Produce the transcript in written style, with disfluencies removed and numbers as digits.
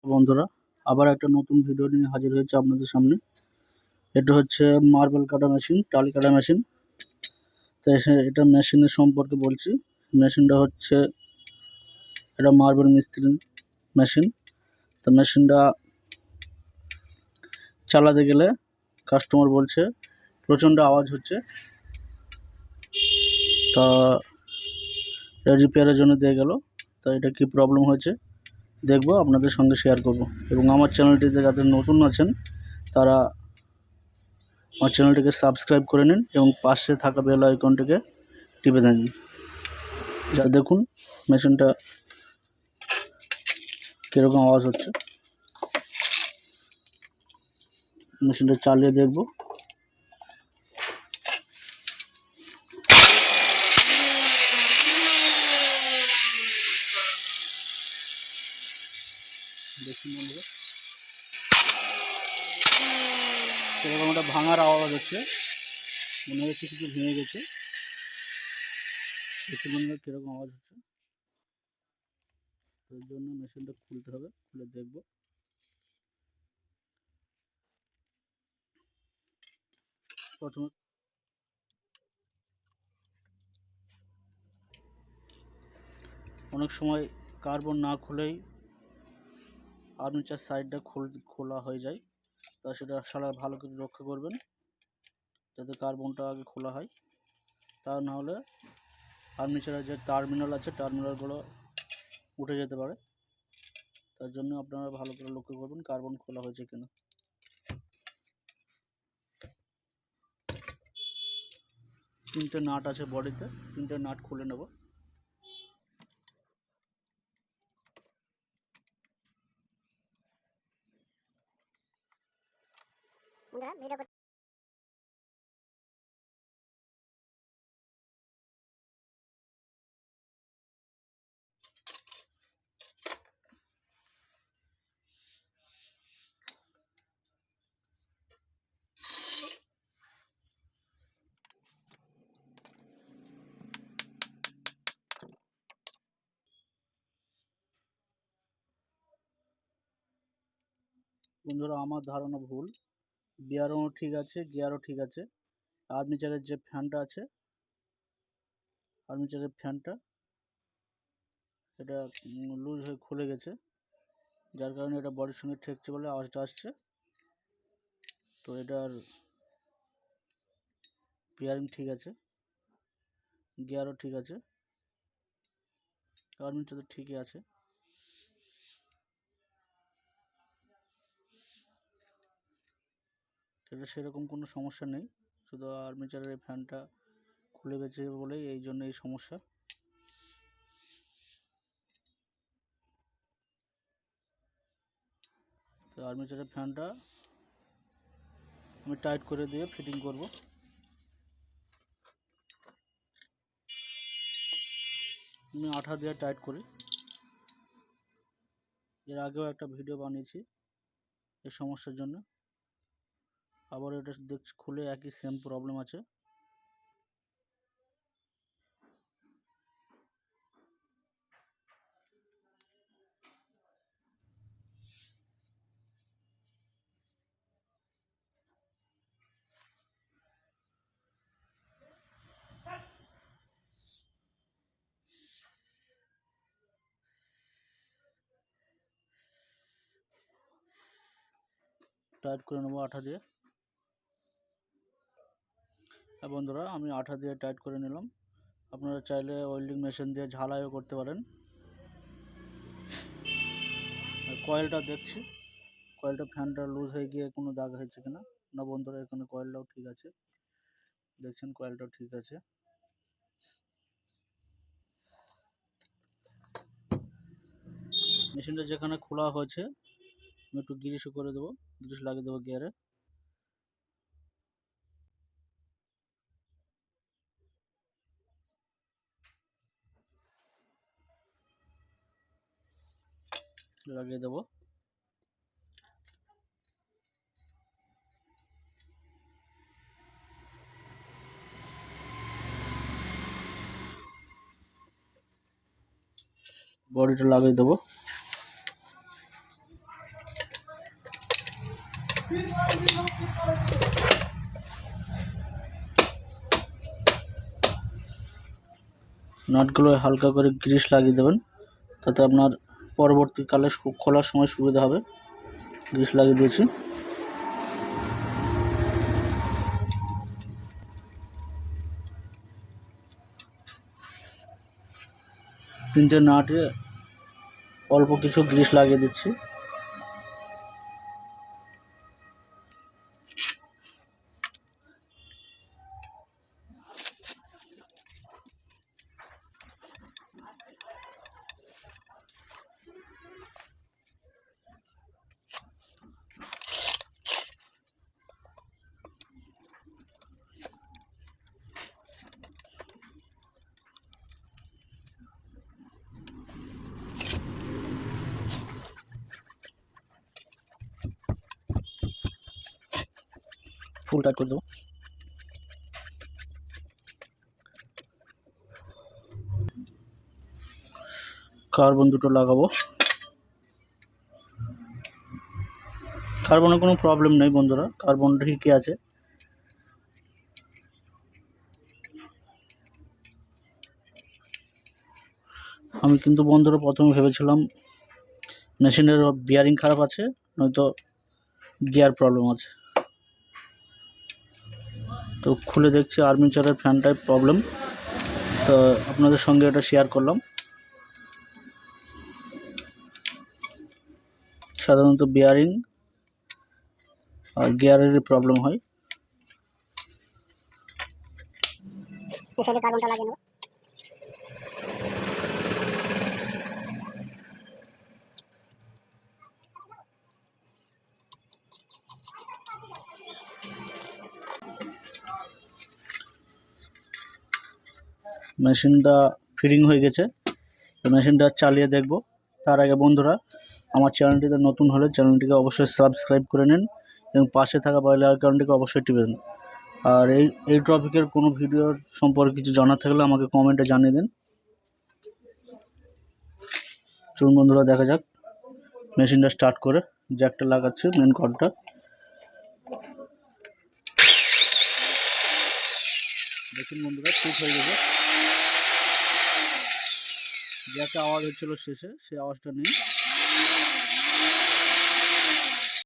বন্ধুরা, আবার একটা নতুন ভিডিও নিয়ে হাজির হয়েছে আপনাদের সামনে। এটা হচ্ছে মার্বেল কাটা মেশিন, টালি কাটা মেশিন। তো এটা মেশিনের সম্পর্কে বলছি। মেশিনটা হচ্ছে এটা মার্বেল মিস্ত্রি মেশিন। তো মেশিনটা চালাতে গেলে কাস্টমার বলছে প্রচণ্ড আওয়াজ হচ্ছে। তা রিপেয়ারের জন্য দিয়ে গেল। তা এটা কি প্রবলেম হয়েছে দেখবো, আপনাদের সঙ্গে শেয়ার করব। এবং আমার চ্যানেলটিতে যাদের নতুন আছেন তারা আমার চ্যানেলটিকে সাবস্ক্রাইব করে নিন এবং পাশে থাকা বেল আইকনটিকে টিপে দেন। যা দেখুন মেশিনটা কীরকম আওয়াজ হচ্ছে। মেশিনটা চালিয়ে দেখব। দেখুন বন্ধুরা, সেরকম একটা ভাঙার আওয়াজ হচ্ছে, মনে হচ্ছে কিছু ভেঙে গেছে। দেখুন বন্ধুরা কীরকম আওয়াজ হচ্ছে। তার জন্য মেশিনটা খুলতে হবে, খুলে দেখব। প্রথমে অনেক সময় কার্বন না খুলেই আর্মেচার সাইডটা খোলা হয়ে যায়। তা সেটা সারা ভালো করে রক্ষা করবেন যাতে কার্বনটা আগে খোলা হয়। তা না হলে আর্মেচারের যে টার্মিনাল আছে টার্মিনালগুলো উঠে যেতে পারে। তার জন্য আপনারা ভালো করে লক্ষ্য করবেন কার্বন খোলা হয়েছে কিনা। তিনটে নাট আছে বডিতে, তিনটে নাট খুলে নেব। বন্ধুরা, আমার ধারণা ভুল, বিয়ারও ঠিক আছে, গিয়ারও ঠিক আছে। আর্মেচারের যে ফ্যানটা আছে, আর্মেচারের ফ্যানটা এটা লুজ হয়ে খুলে গেছে, যার কারণে এটা বডির সঙ্গে ঠেকছে বলে আওয়াজটা আসছে। তো এটার বিয়ারিং ঠিক আছে, গিয়ারও ঠিক আছে, আর্মেচার তো ঠিকই আছে। এটা সেরকম কোনো সমস্যা নেই, শুধু আর্মেচারের এই ফ্যানটা খুলে গেছে বলেই এই জন্য এই সমস্যা। তো আর্মেচারের ফ্যানটা আমি টাইট করে দিয়ে ফিটিং করব। আমি আঠা দিয়ে টাইট করি, এর আগেও একটা ভিডিও বানিয়েছি এই সমস্যার জন্য। আবার এটা দেখছি খুলে একই সেম প্রবলেম আছে। টাইট করে নেবো আঠা দিয়ে। হ্যাঁ বন্ধুরা, আমি আঠা দিয়ে টাইট করে নিলাম। আপনারা চাইলে ওয়েল্ডিং মেশিন দিয়ে ঝালাইও করতে পারেন। কয়েলটা দেখছি, কয়েলটা ফ্যানটা লুজ হয়ে গিয়ে কোনো দাগ হয়েছে কিনা। না বন্ধুরা, এখানে কয়েলটাও ঠিক আছে, দেখছেন কয়েলটাও ঠিক আছে। মেশিনটা যেখানে খোলা হয়েছে আমি একটু গ্রিসও করে দেবো, গ্রিস লাগিয়ে দেবো গিয়ারে। লাগিয়ে দেবো। বডিটা লাগিয়ে দেবো। নাটগুলো হালকা করে গ্রিস লাগিয়ে দেবেন, তাতে আপনার পরবর্তীকালে খোলার সময় সুবিধা হবে। গ্রিস লাগিয়ে দিয়েছি। তিনটে নাটে অল্প কিছু গ্রিস লাগিয়ে দিচ্ছি। ফুল টাইট করে দেবো। কার্বন দুটো লাগাবো। কার্বনের কোনো প্রবলেম নেই বন্ধুরা, কার্বন ঠিকই আছে। আমি কিন্তু বন্ধুরা প্রথমে ভেবেছিলাম মেশিনের বিয়ারিং খারাপ আছে, নয়তো গিয়ার প্রবলেম আছে। তো খুলে দেখছি আর্মেচারের ফ্যানটাই প্রবলেম। তো আপনাদের সঙ্গে এটা শেয়ার করলাম। সাধারণত বিয়ারিং আর গিয়ারেরই প্রবলেম হয়। কার্বনটা লাগিয়ে নেব। মেশিনটা ফিটিং হয়ে গেছে। মেশিনটা চালিয়ে দেখব। তার আগে বন্ধুরা, আমার চ্যানেলটিতে নতুন হলে চ্যানেলটিকে অবশ্যই সাবস্ক্রাইব করে নিন এবং পাশে থাকা বেল আইকনটিকে অবশ্যই টিপে। আর এই টপিকের কোনো ভিডিওর সম্পর্কে কিছু জানার থাকলে আমাকে কমেন্টে জানিয়ে দিন। চলুন বন্ধুরা দেখা যাক। মেশিনটা স্টার্ট করে জ্যাকটা লাগাচ্ছে, মেন কর্ডটা। দেখুন বন্ধুরা, ঠিক হয়ে গেছে। যে একটা আওয়াজ হচ্ছিল শেষে, সেই আওয়াজটা নেই।